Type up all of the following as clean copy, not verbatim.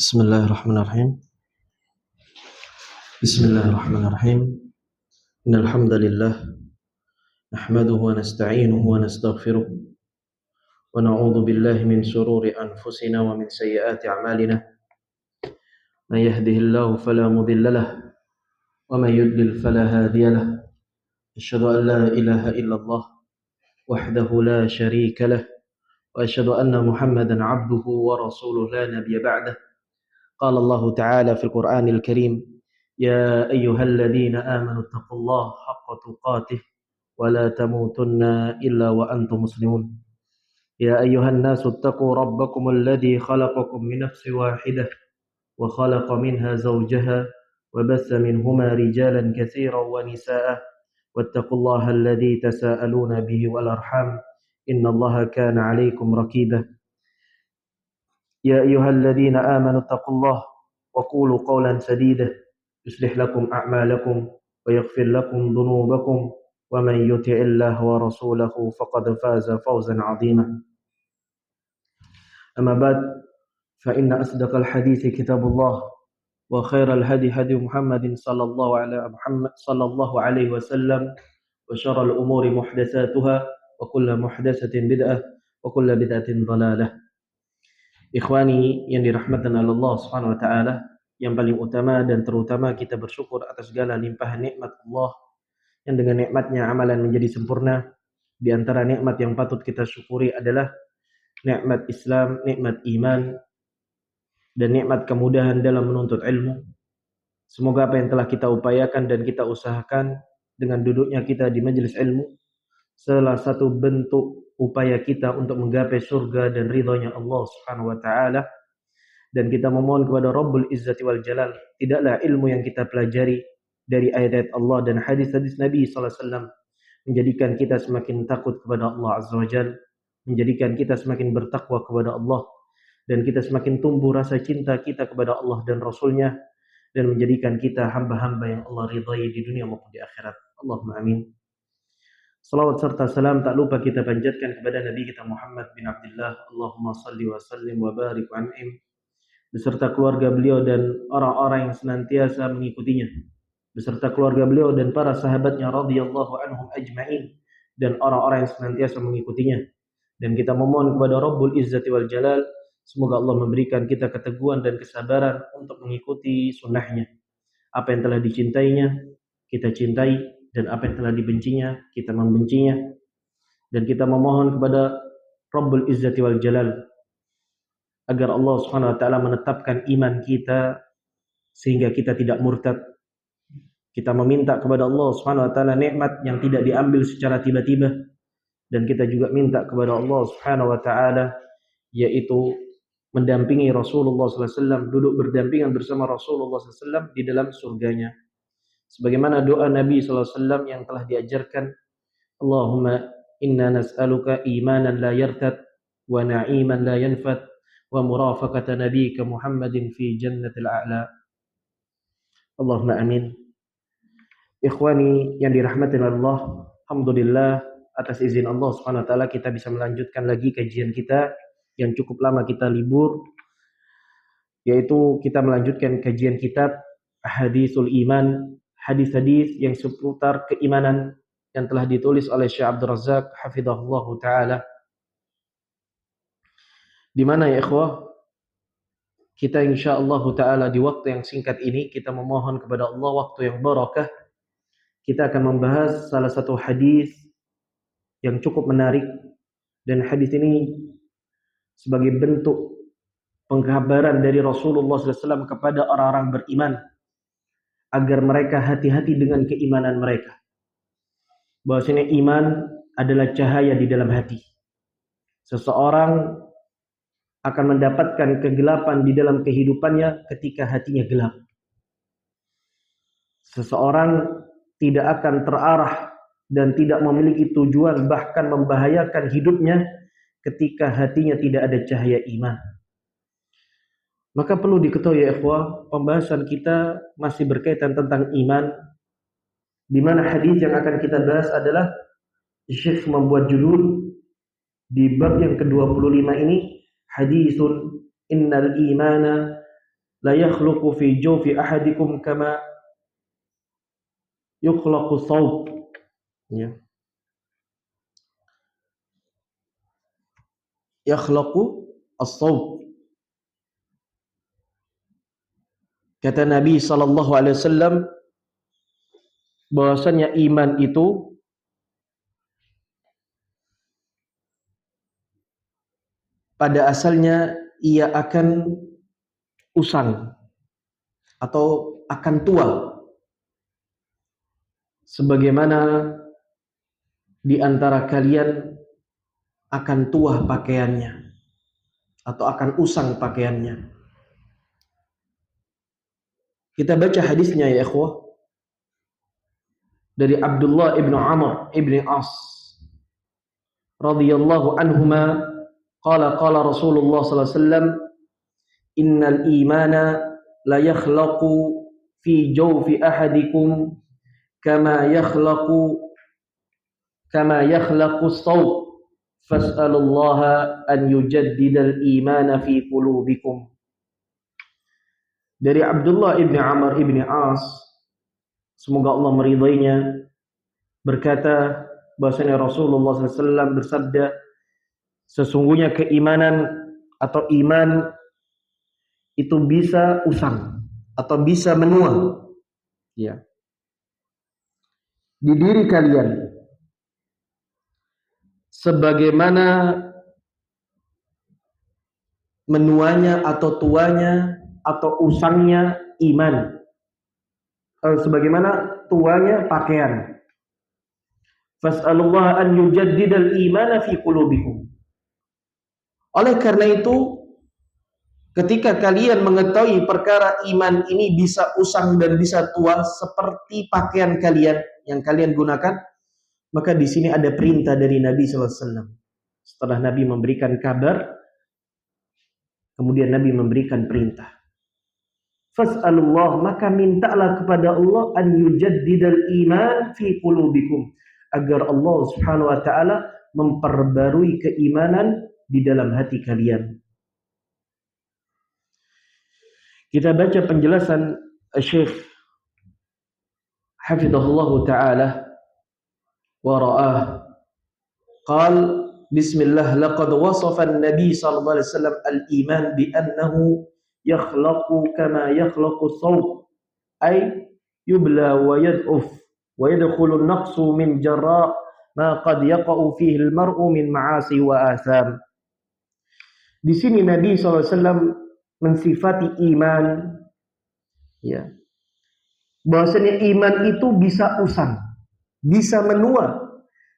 Bismillahirrahmanirrahim. Bismillahirrahmanirrahim. Innal hamdalillah nahmaduhu wa nasta'inuhu wa nastaghfiruh wa na'udzu billahi min shururi anfusina wa min sayyiati a'malina. May yahdihillahu fala mudilla lahu wa may yudlil fala hadiya lahu. Asyhadu an la ilaha illallah wahdahu la syarika lahu wa asyhadu anna Muhammadan 'abduhu wa rasuluhu la nabiyya ba'dahu. Qala Allah ta'ala fil Qur'anil Karim, ya ayyuhalladzina amanu taqullaha haqqa tuqatih wa la tamutunna illa wa antum muslimun. Ya ayyuhan nasu taqu rabbakumul ladzi khalaqakum min nafsin wahidah wa khalaqa minha zawjaha wa bassa minhuma rijalan katsiran wa nisaa'a wattaqullaha alladzi tasaaluna bihi wal arham innallaha kana 'alaykum raqiba. يا أيها الذين آمنوا اتقوا الله وقولوا قولا سديدا يصلح لكم أعمالكم ويغفر لكم ذنوبكم ومن يطع الله ورسوله فقد فاز فوزا عظيما. أما بعد فإن أصدق الحديث كتاب الله وخير الهدي هدي محمد صلى الله عليه وسلم وشر الأمور محدثاتها وكل محدثة بدعة وكل بدعة ضلالة. Ikhwani yang dirahmatan Allah Subhanahu wa taala, yang paling utama dan terutama kita bersyukur atas segala limpahan nikmat Allah yang dengan nikmatnya amalan menjadi sempurna. Di antara nikmat yang patut kita syukuri adalah nikmat Islam, nikmat iman, dan nikmat kemudahan dalam menuntut ilmu. Semoga apa yang telah kita upayakan dan kita usahakan dengan duduknya kita di majelis ilmu salah satu bentuk upaya kita untuk menggapai surga dan ridhonya Allah Subhanahu wa taala, dan kita memohon kepada Rabbul Izzati wal Jalal, tidaklah ilmu yang kita pelajari dari ayat-ayat Allah dan hadis-hadis Nabi sallallahu alaihi wasallam menjadikan kita semakin takut kepada Allah Azza wa Jalla, menjadikan kita semakin bertakwa kepada Allah, dan kita semakin tumbuh rasa cinta kita kepada Allah dan Rasulnya, dan menjadikan kita hamba-hamba yang Allah ridhai di dunia maupun di akhirat. Allahumma amin. Salawat serta salam tak lupa kita panjatkan kepada Nabi kita Muhammad bin Abdullah. Allahumma salli wa sallim wa barik wa an'im, beserta keluarga beliau dan orang-orang yang senantiasa mengikutinya, beserta keluarga beliau dan para sahabatnya radhiyallahu anhum ajma'in, dan orang-orang yang senantiasa mengikutinya. Dan kita memohon kepada Rabbul Izzati wal Jalal, semoga Allah memberikan kita keteguhan dan kesabaran untuk mengikuti sunnahnya. Apa yang telah dicintainya kita cintai, dan apa yang telah dibencinya kita membencinya. Dan kita memohon kepada Rabbul Izzati wal Jalal agar Allah Subhanahu wa taala menetapkan iman kita sehingga kita tidak murtad. Kita meminta kepada Allah Subhanahu wa taala nikmat yang tidak diambil secara tiba-tiba, dan kita juga minta kepada Allah Subhanahu wa taala yaitu mendampingi Rasulullah sallallahu alaihi wasallam, duduk berdampingan bersama Rasulullah sallallahu alaihi wasallam di dalam surganya. Sebagaimana doa Nabi sallallahu alaihi wasallam yang telah diajarkan, Allahumma inna nas'aluka imanan la yartad wa na'iman la yanfad wa murafaqata nabiyyika Muhammadin fi jannatil a'la. Allahumma amin. Ikhwani yang dirahmati Allah, alhamdulillah atas izin Allah Subhanahu wa taala kita bisa melanjutkan lagi kajian kita yang cukup lama kita libur, yaitu kita melanjutkan kajian kitab Ahaditsul Iman, hadis-hadis yang seputar keimanan yang telah ditulis oleh Syekh Abdul Razak hafizahullah taala. Di mana ya ikhwah, kita insyaallah taala di waktu yang singkat ini kita memohon kepada Allah waktu yang barakah. Kita akan membahas salah satu hadis yang cukup menarik, dan hadis ini sebagai bentuk pengkabaran dari Rasulullah SAW kepada orang-orang beriman agar mereka hati-hati dengan keimanan mereka. Bahwasanya iman adalah cahaya di dalam hati. Seseorang akan mendapatkan kegelapan di dalam kehidupannya ketika hatinya gelap. Seseorang tidak akan terarah dan tidak memiliki tujuan, bahkan membahayakan hidupnya ketika hatinya tidak ada cahaya iman. Maka perlu diketahui ya ikhwah, pembahasan kita masih berkaitan tentang iman, di mana hadis yang akan kita bahas adalah Syekh membuat judul di bab yang ke-25 ini, hadisun innal imana la yakhluqu fi jawfi ahadikum kama yukhlaqu thawb. Ya. Yakhlaqu as-thawb. Kata Nabi sallallahu alaihi wasallam bahwasanya iman itu pada asalnya ia akan usang atau akan tua sebagaimana di antara kalian akan tua pakaiannya atau akan usang pakaiannya. Kita baca hadisnya ya ikhwah dari Abdullah ibn Amr ibn As radhiyallahu anhuma qala Rasulullah sallallahu alaihi wasallam innal imana la yakhlaqu fi jawfi ahadikum kama yakhlaqu as-thawb fas'alullaha an yujaddidal imana fi qulubikum. Dari Abdullah ibn Amr ibn As, semoga Allah meridainya, berkata bahwasanya Rasulullah SAW bersabda, sesungguhnya keimanan atau iman itu bisa usang atau bisa menua, ya, di diri kalian, sebagaimana menuanya atau tuanya atau usangnya iman, sebagaimana tuanya pakaian. Fas'alullah an yujaddidal imana fi qulubikum. Oleh karena itu, ketika kalian mengetahui perkara iman ini bisa usang dan bisa tua seperti pakaian kalian yang kalian gunakan, maka di sini ada perintah dari Nabi sallallahu alaihi wasallam. Setelah Nabi memberikan kabar, kemudian Nabi memberikan perintah. Fas'alullah, maka mintalah kepada Allah an yujaddidal iman fi qulubikum, agar Allah Subhanahu wa taala memperbarui keimanan di dalam hati kalian. Kita baca penjelasan Syekh hafizahullah taala wa ra'ah. Qal bismillah laqad wasafa an-nabi sallallahu alaihi wasallam al-iman bi annahu yakhlaqu kama yakhlaqu thawb ay yubla wa yad'uf wa yadkhulu an-naqsu min jarra ma qad yaqa'u fihi al-mar'u min ma'asi wa atham. Di sini Nabi sallallahu alaihi wasallam mensifati iman, ya, bahwasanya iman itu bisa usang, bisa menua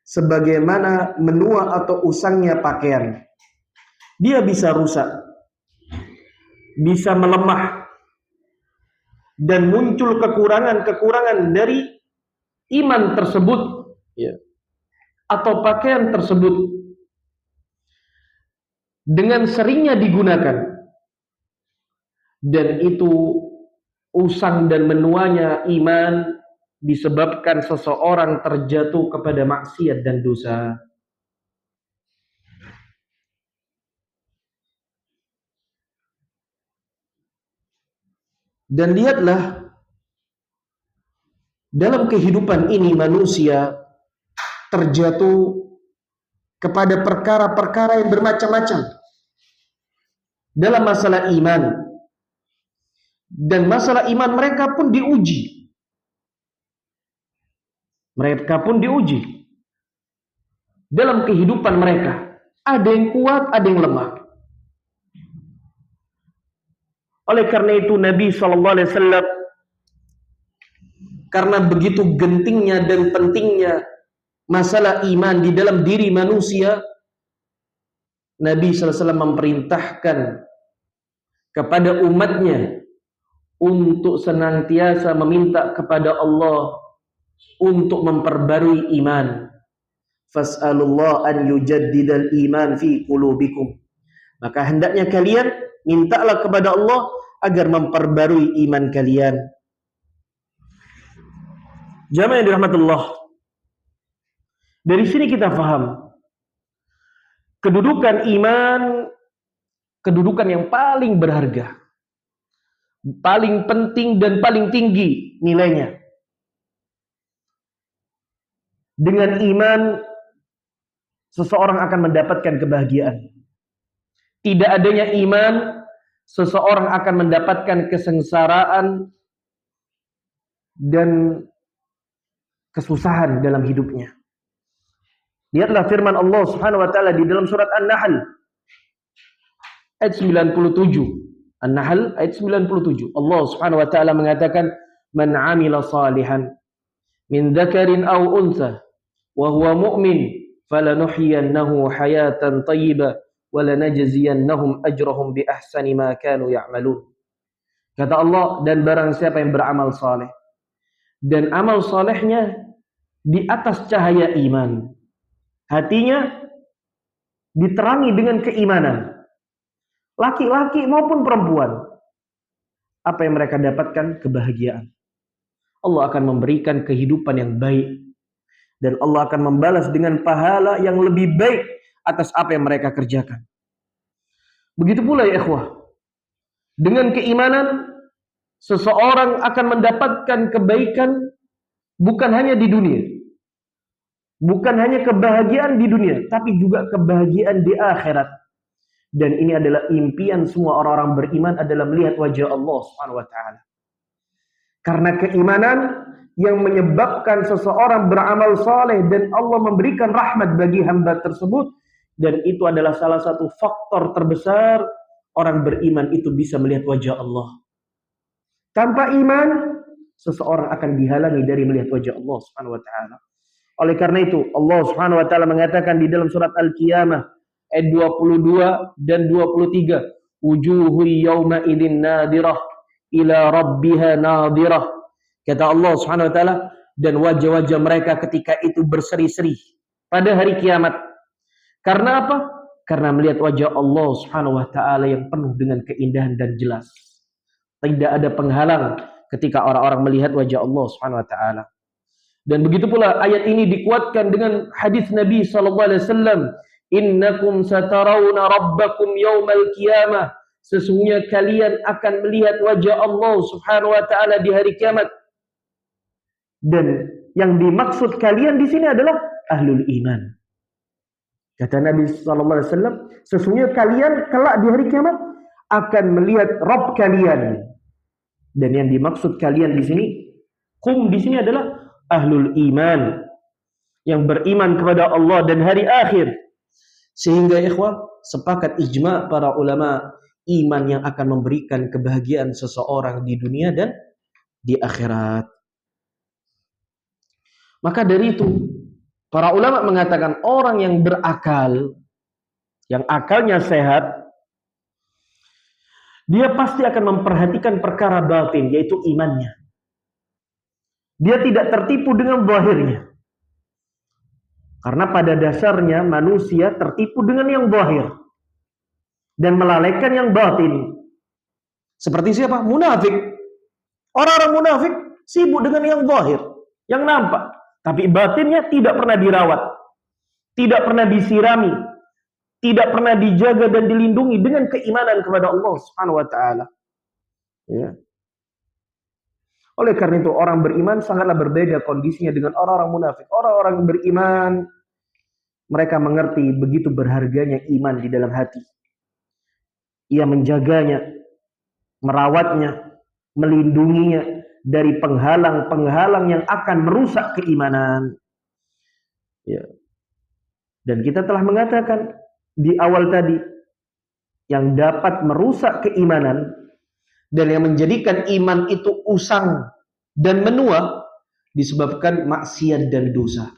sebagaimana menua atau usangnya pakaian. Dia bisa rusak, bisa melemah, dan muncul kekurangan-kekurangan dari iman tersebut, ya, atau pakaian tersebut dengan seringnya digunakan, dan itu usang dan menuanya iman disebabkan seseorang terjatuh kepada maksiat dan dosa. Dan lihatlah, dalam kehidupan ini manusia terjatuh kepada perkara-perkara yang bermacam-macam dalam masalah iman. Dan masalah iman mereka pun diuji. Mereka pun diuji dalam kehidupan mereka. Ada yang kuat, ada yang lemah. Oleh karena itu Nabi SAW, karena begitu gentingnya dan pentingnya masalah iman di dalam diri manusia, Nabi SAW memerintahkan kepada umatnya untuk senantiasa meminta kepada Allah untuk memperbarui iman. Fas'alullah an yujaddidal iman fi qulubikum. Maka hendaknya kalian mintalah kepada Allah agar memperbarui iman kalian. Jamaah yang dirahmati Allah, dari sini kita paham kedudukan iman, kedudukan yang paling berharga. paling penting dan paling tinggi nilainya. Dengan iman seseorang akan mendapatkan kebahagiaan. Tidak adanya iman, seseorang akan mendapatkan kesengsaraan dan kesusahan dalam hidupnya. Lihatlah firman Allah Subhanahu wa taala di dalam surat An-Nahl ayat 97. An-Nahl ayat 97. Allah Subhanahu wa taala mengatakan, "Man 'amila salihan min dzakarin aw untha wa huwa mu'min falanuhyiyannahu hayatan thayyibah wa lanajziyannahum ajrahum bi ahsani ma kanu ya'malun." Kata Allah, dan barang siapa yang beramal saleh dan amal salehnya di atas cahaya iman, hatinya diterangi dengan keimanan, laki-laki maupun perempuan, apa yang mereka dapatkan? Kebahagiaan. Allah akan memberikan kehidupan yang baik, dan Allah akan membalas dengan pahala yang lebih baik atas apa yang mereka kerjakan. Begitu pula ya ikhwah, dengan keimanan seseorang akan mendapatkan kebaikan bukan hanya di dunia, bukan hanya kebahagiaan di dunia, tapi juga kebahagiaan di akhirat. Dan ini adalah impian semua orang-orang beriman, adalah melihat wajah Allah Subhanahu wa taala. Karena keimanan yang menyebabkan seseorang beramal saleh dan Allah memberikan rahmat bagi hamba tersebut, dan itu adalah salah satu faktor terbesar orang beriman itu bisa melihat wajah Allah. Tanpa iman, seseorang akan dihalangi dari melihat wajah Allah Subhanahu wa taala. Oleh karena itu, Allah Subhanahu wa taala mengatakan di dalam surat Al-Qiyamah ayat 22 dan 23, "Wujuhu yawma idzin nadirah ila rabbiha nadirah." Kata Allah Subhanahu wa taala, dan wajah-wajah mereka ketika itu berseri-seri pada hari kiamat. Karena apa? Karena melihat wajah Allah Subhanahu wa taala yang penuh dengan keindahan dan jelas. Tidak ada penghalang ketika orang-orang melihat wajah Allah Subhanahu wa taala. Dan begitu pula ayat ini dikuatkan dengan hadis Nabi sallallahu alaihi wasallam, "Innakum satarawna rabbakum yaumal qiyamah." Sesungguhnya kalian akan melihat wajah Allah Subhanahu wa taala di hari kiamat. Dan yang dimaksud kalian di sini adalah ahlul iman. Kata Nabi sallallahu alaihi wasallam, sesungguhnya kalian kelak di hari kiamat akan melihat Rabb kalian. Dan yang dimaksud kalian di sini, kum di sini adalah ahlul iman, yang beriman kepada Allah dan hari akhir. Sehingga ikhwah, sepakat ijma para ulama, iman yang akan memberikan kebahagiaan seseorang di dunia dan di akhirat. Maka dari itu, para ulama mengatakan orang yang berakal, yang akalnya sehat, dia pasti akan memperhatikan perkara batin, yaitu imannya. Dia tidak tertipu dengan zahirnya. Karena pada dasarnya manusia tertipu dengan yang zahir dan melalaikan yang batin. Seperti siapa? Munafik. Orang-orang munafik sibuk dengan yang zahir, yang nampak, tapi batinnya tidak pernah dirawat, tidak pernah disirami, tidak pernah dijaga dan dilindungi dengan keimanan kepada Allah Subhanahu wa taala. Ya. Oleh karena itu orang beriman sangatlah berbeda kondisinya dengan orang-orang munafik. Orang-orang beriman, mereka mengerti begitu berharganya iman di dalam hati. Ia menjaganya, merawatnya, melindunginya dari penghalang-penghalang yang akan merusak keimanan. Ya. Dan kita telah mengatakan di awal tadi, yang dapat merusak keimanan dan yang menjadikan iman itu usang dan menua disebabkan maksiat dan dosa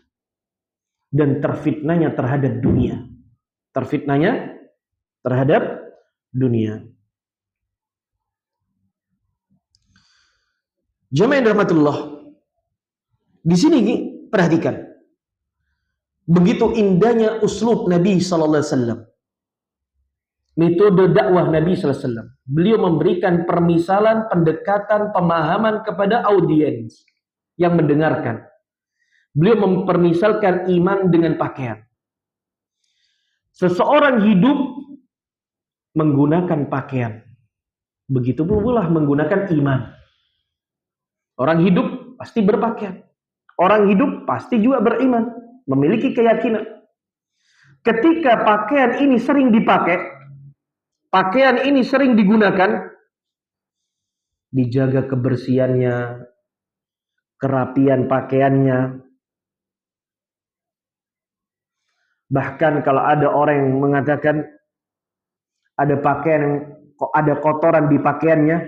dan terfitnahnya terhadap dunia. Terfitnahnya terhadap dunia. Jemaah yang dirahmatullah, di sini perhatikan begitu indahnya uslub Nabi sallallahu alaihi wasallam. Metode dakwah Nabi sallallahu alaihi wasallam. Beliau memberikan permisalan, pendekatan, pemahaman kepada audiens yang mendengarkan. Beliau mempermisalkan iman dengan pakaian. Seseorang hidup menggunakan pakaian. Begitu pula menggunakan iman. Orang hidup pasti berpakaian. Orang hidup pasti juga beriman, memiliki keyakinan. Ketika pakaian ini sering dipakai, pakaian ini sering digunakan, dijaga kebersihannya, kerapian pakaiannya. Bahkan kalau ada orang yang mengatakan ada pakaian, kok ada kotoran di pakaiannya,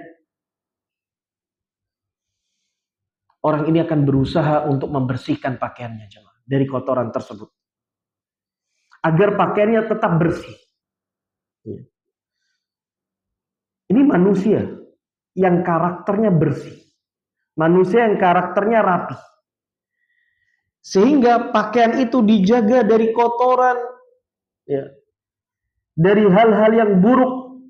orang ini akan berusaha untuk membersihkan pakaiannya jemaah dari kotoran tersebut, agar pakaiannya tetap bersih. Ini manusia yang karakternya bersih, manusia yang karakternya rapi, sehingga pakaian itu dijaga dari kotoran, ya, dari hal-hal yang buruk,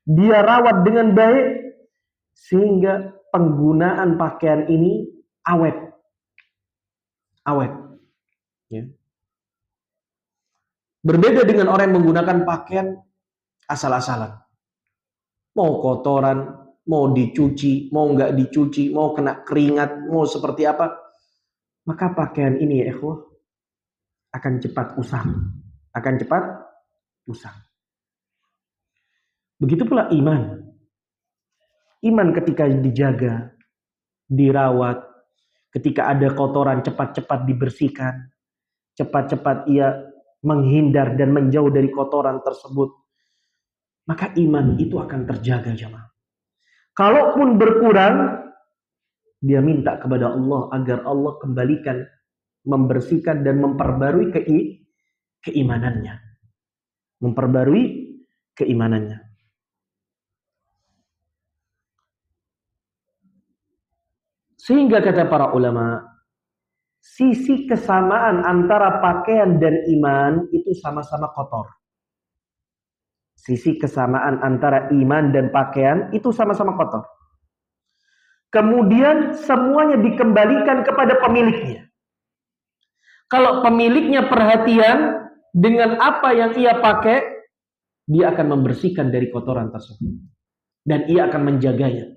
dia rawat dengan baik, sehingga penggunaan pakaian ini awet. Ya. Berbeda dengan orang yang menggunakan pakaian asal-asalan. Mau kotoran, mau dicuci, mau nggak dicuci, mau kena keringat, mau seperti apa, maka pakaian ini ya ikhwah akan cepat usang. Begitu pula iman. Iman ketika dijaga, dirawat, ketika ada kotoran cepat-cepat dibersihkan, cepat-cepat ia menghindar dan menjauh dari kotoran tersebut, maka iman itu akan terjaga jemaah. Kalaupun berkurang, dia minta kepada Allah agar Allah kembalikan, membersihkan dan memperbarui keimanannya. Sehingga kata para ulama, sisi kesamaan antara pakaian dan iman itu sama-sama kotor. Sisi kesamaan antara iman dan pakaian itu sama-sama kotor. Kemudian semuanya dikembalikan kepada pemiliknya. Kalau pemiliknya perhatian dengan apa yang ia pakai, dia akan membersihkan dari kotoran tersebut. Dan ia akan menjaganya.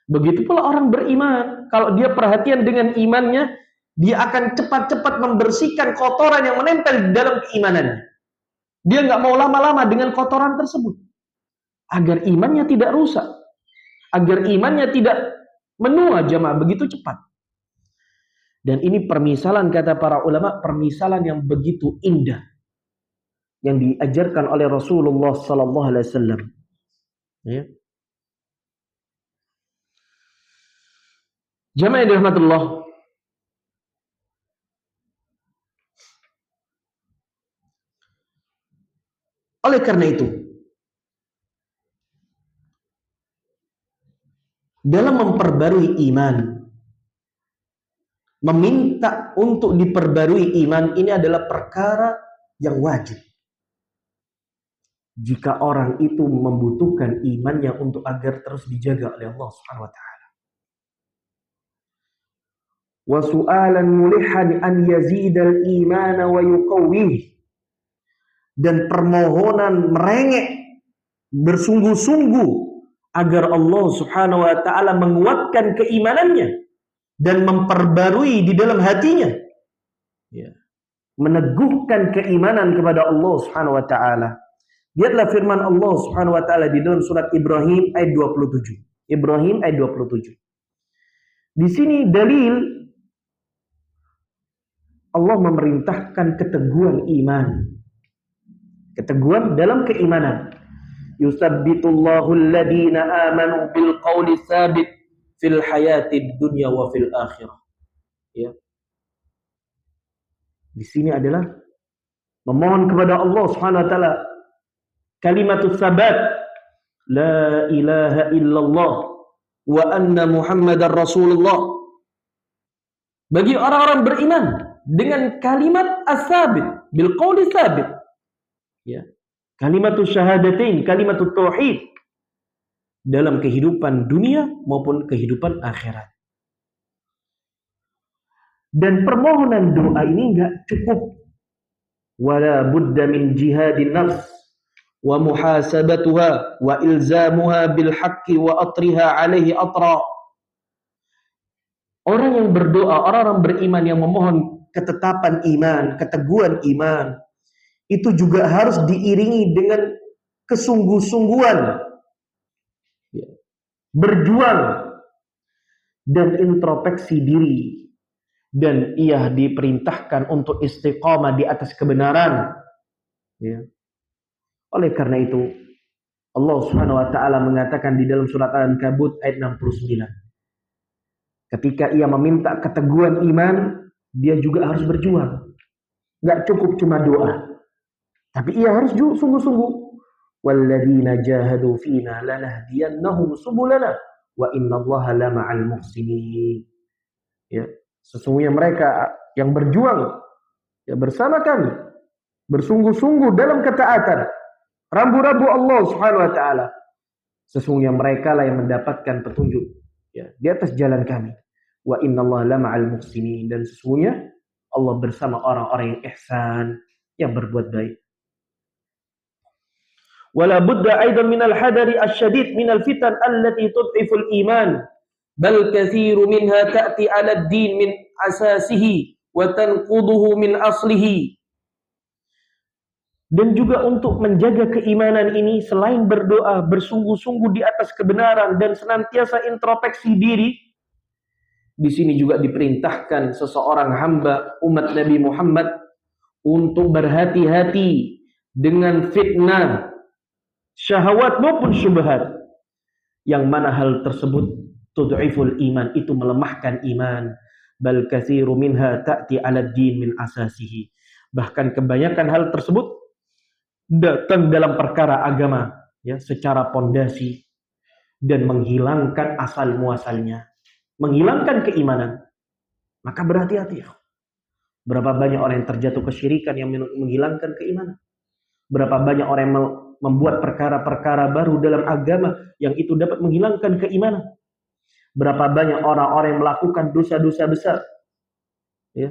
Begitu pula orang beriman. Kalau dia perhatian dengan imannya, dia akan cepat-cepat membersihkan kotoran yang menempel di dalam keimanannya. Dia nggak mau lama-lama dengan kotoran tersebut. Agar imannya tidak rusak. Agar imannya tidak menua jemaah begitu cepat. Dan ini permisalan kata para ulama, permisalan yang begitu indah yang diajarkan oleh Rasulullah sallallahu alaihi wasallam. Ya. Jemaah yang dirahmati Allah. Oleh karena itu, dalam memperbarui iman, meminta untuk diperbarui iman ini adalah perkara yang wajib. Jika orang itu membutuhkan imannya untuk agar terus dijaga oleh Allah Subhanahu wa taala. Wa su'alan mulihan an yazidal imana wa yuqawwih. Dan permohonan merengek bersungguh-sungguh agar Allah Subhanahu wa taala menguatkan keimanannya dan memperbarui di dalam hatinya. Ya. Meneguhkan keimanan kepada Allah Subhanahu wa taala. Lihatlah firman Allah Subhanahu wa taala di dalam surat Ibrahim ayat 27. Ibrahim ayat 27. Di sini dalil Allah memerintahkan keteguhan iman. Keteguhan dalam keimanan. Yusabbitullahu alladhina amanu bil qawli tsabit fil hayatid dunya wa fil akhirah. Ya. Di sini adalah memohon kepada Allah Subhanahu wa taala kalimatus sabat, la ilaha illallah wa anna Muhammadar Rasulullah. Bagi orang-orang beriman dengan kalimat as-sabit, bil qawli sabit. Ya. Kalimatus syahadatain, kalimatut tauhid dalam kehidupan dunia maupun kehidupan akhirat. Dan permohonan doa ini enggak cukup. Wala budda min jihadin nafs wa muhasabatuha wa ilzamuha bil haqqi wa atriha alaihi atra. Orang yang berdoa, orang-orang beriman yang memohon ketetapan iman, keteguhan iman, itu juga harus diiringi dengan kesungguh-sungguhan, berjuang dan introspeksi diri, dan ia diperintahkan untuk istiqamah di atas kebenaran. Ya. Oleh karena itu, Allah Subhanahu wa taala mengatakan di dalam surat Al-Ankabut ayat 69. Ketika ia meminta keteguhan iman, dia juga harus berjuang. Enggak cukup cuma doa. Tapi ia harus sungguh-sungguh. Walladzina jahadu fina lanahdiyannahum subulana wa innallaha lama'al muhsinin. Ya, sesungguhnya mereka yang berjuang ya bersama kami, bersungguh-sungguh dalam ketaatan, rambu-rambu Allah Subhanahu wa taala. Sesungguhnya mereka lah yang mendapatkan petunjuk ya di atas jalan kami. Wa innallaha lama'al muhsinin, dan sesungguhnya Allah bersama orang-orang yang ihsan, yang berbuat baik. Wala budda aidan minal hadari asyadid minal fitan allati tud'iful iman, bal kathiru minha ta'ti 'ala ad-din min asasihi wa tanquduhu min aslihi. Dan juga untuk menjaga keimanan ini, selain berdoa, bersungguh-sungguh di atas kebenaran dan senantiasa introspeksi diri, di sini juga diperintahkan seseorang hamba umat Nabi Muhammad untuk berhati-hati dengan fitnah, syahwat maupun syubhat, yang mana hal tersebut tud'iful iman, itu melemahkan iman. Bal katsiru minha ta'ti 'ala ad-din min asasihi. Bahkan kebanyakan hal tersebut datang dalam perkara agama ya secara pondasi dan menghilangkan asal muasalnya, menghilangkan keimanan. Maka berhati-hati. Berapa banyak orang yang terjatuh kesyirikan yang menghilangkan keimanan. Berapa banyak orang yang membuat perkara-perkara baru dalam agama yang itu dapat menghilangkan keimanan. Berapa banyak orang-orang yang melakukan dosa-dosa besar ya,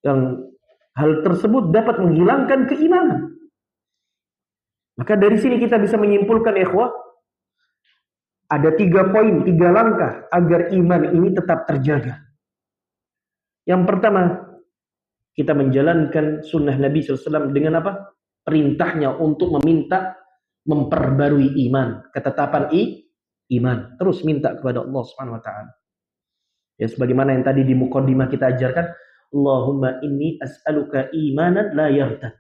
yang hal tersebut dapat menghilangkan keimanan. Maka dari sini kita bisa menyimpulkan ikhwah, ada 3 poin, 3 langkah agar iman ini tetap terjaga. Yang pertama, kita menjalankan sunnah Nabi SAW dengan apa? Perintahnya untuk meminta memperbarui iman, ketetapan iman. Terus minta kepada Allah Subhanahu wa taala. Ya sebagaimana yang tadi di muqaddimah kita ajarkan, Allahumma inni as'aluka imanan la yartad.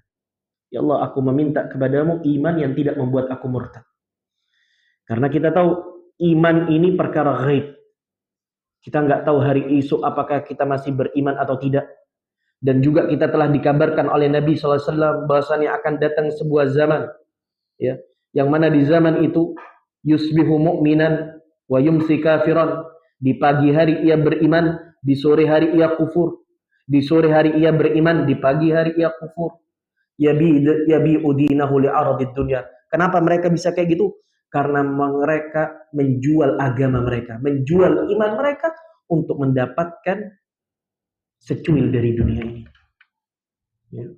Ya Allah, aku meminta kepadamu iman yang tidak membuat aku murtad. Karena kita tahu iman ini perkara ghaib. Kita nggak tahu hari esok apakah kita masih beriman atau tidak. Dan juga kita telah dikabarkan oleh Nabi SAW bahwasanya akan datang sebuah zaman, ya, yang mana di zaman itu yusbihu mu'minan wa yumsi kafiran. Di pagi hari ia beriman, di sore hari ia kufur. Di sore hari ia beriman, di pagi hari ia kufur. Yabi'u dinahu li'aradid dunya. Kenapa mereka bisa kayak gitu? Karena mereka menjual agama mereka, menjual iman mereka untuk mendapatkan secuil dari dunia ini. Ya.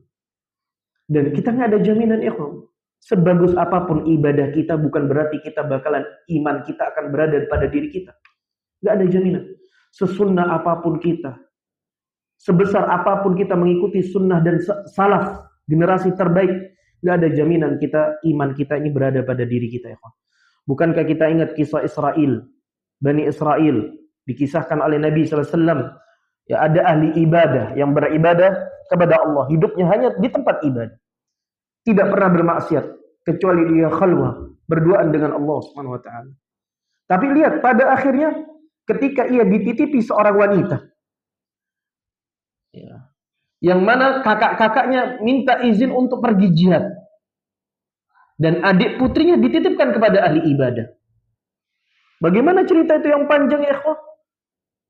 Dan kita nggak ada jaminan ikhwan. Sebagus apapun ibadah kita bukan berarti kita bakalan iman kita akan berada pada diri kita. Nggak ada jaminan. Sesunnah apapun kita, sebesar apapun kita mengikuti sunnah dan salaf, generasi terbaik, nggak ada jaminan iman kita ini berada pada diri kita ikhwan. Bukankah kita ingat kisah Israel, Bani Israel, dikisahkan oleh Nabi SAW. Ya, ada ahli ibadah yang beribadah kepada Allah, hidupnya hanya di tempat ibadah, tidak pernah bermaksiat kecuali dia khalwah, berduaan dengan Allah Subhanahu wa taala. Tapi lihat pada akhirnya ketika ia dititipi seorang wanita, ya, yang mana kakak-kakaknya minta izin untuk pergi jihad, dan adik putrinya dititipkan kepada ahli ibadah. Bagaimana cerita itu yang panjang ya ikhwah?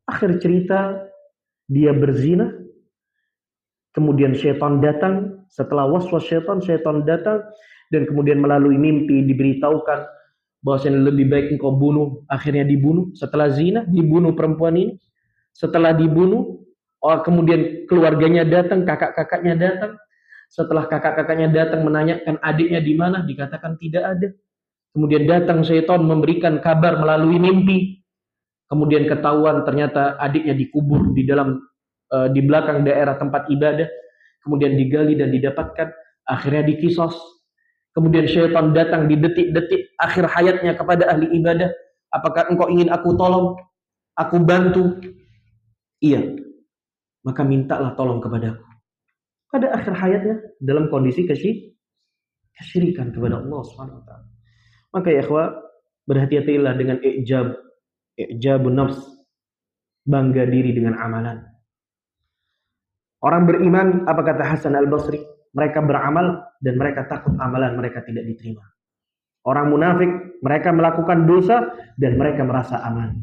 Akhir cerita dia berzina, kemudian syaitan datang. Setelah waswas syaitan datang, dan kemudian melalui mimpi diberitahukan bahwasanya lebih baik engkau bunuh. Akhirnya dibunuh. Setelah zina dibunuh perempuan ini. Setelah dibunuh, kemudian keluarganya datang, kakak-kakaknya datang. Setelah kakak-kakaknya datang menanyakan adiknya di mana, dikatakan tidak ada. Kemudian datang syaitan memberikan kabar melalui mimpi. Kemudian ketahuan ternyata adiknya dikubur di belakang daerah tempat ibadah. Kemudian digali dan didapatkan. Akhirnya dikisos. Kemudian syaitan datang di detik-detik akhir hayatnya kepada ahli ibadah. Apakah engkau ingin aku tolong? Aku bantu? Iya. Maka mintalah tolong kepadaku. Pada akhir hayatnya dalam kondisi kesyirikan kepada Allah SWT. Maka ya ikhwah, berhati-hatilah dengan i'jabun nafs, bangga diri dengan amalan. Orang beriman, apa kata Hasan Al-Basri? Mereka beramal dan mereka takut amalan mereka tidak diterima. Orang munafik, mereka melakukan dosa dan mereka merasa aman.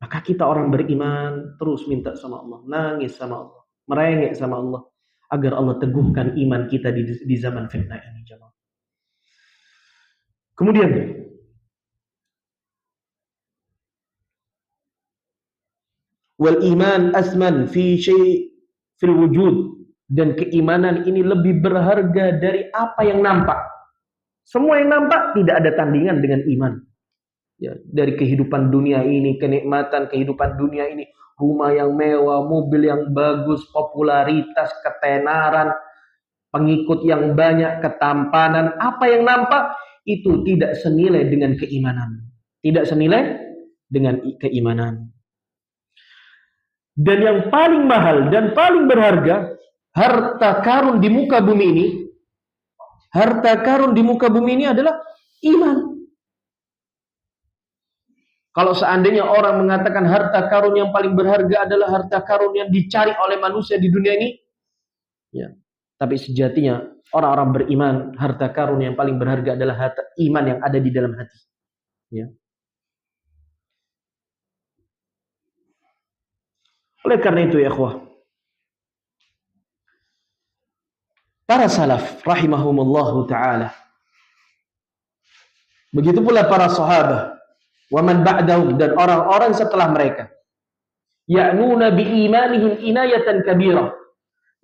Maka kita orang beriman terus minta sama Allah, nangis sama Allah, merengek sama Allah, agar Allah teguhkan iman kita di zaman fitnah ini, jemaah. Kemudian wal iman asman fi fil wujud, dan keimanan ini lebih berharga dari apa yang nampak. Semua yang nampak tidak ada tandingan dengan iman. Ya, dari kehidupan dunia ini, kenikmatan kehidupan dunia ini, rumah yang mewah, mobil yang bagus, popularitas, ketenaran, pengikut yang banyak, ketampanan, apa yang nampak itu tidak senilai dengan keimanan. Tidak senilai dengan keimanan. Dan yang paling mahal dan paling berharga, harta karun di muka bumi ini, harta karun di muka bumi ini adalah iman. Kalau seandainya orang mengatakan harta karun yang paling berharga adalah harta karun yang dicari oleh manusia di dunia ini, ya. Tapi sejatinya orang-orang beriman, harta karun yang paling berharga adalah harta iman yang ada di dalam hati. Ya. Oleh karena itu ya ikhwah, para salaf rahimahumullahu ta'ala, begitu pula para sahabat, wa man ba'dahum, dan orang-orang setelah mereka, ya'nuna bi imanihim inayatan kabirah.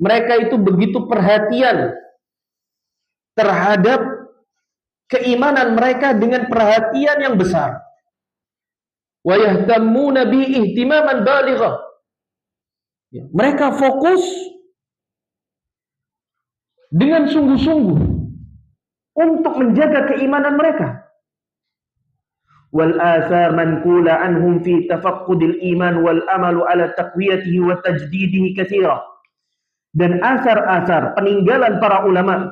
Mereka itu begitu perhatian terhadap keimanan mereka dengan perhatian yang besar. Wa yahtammuna bi ihtimaman baligha. Mereka fokus dengan sungguh-sungguh untuk menjaga keimanan mereka. Wal athar manqula anhum fi tafaqqudil iman wal amalu ala taqwiyatihi wa tajdidihi katsira. Dan asar-asar peninggalan para ulama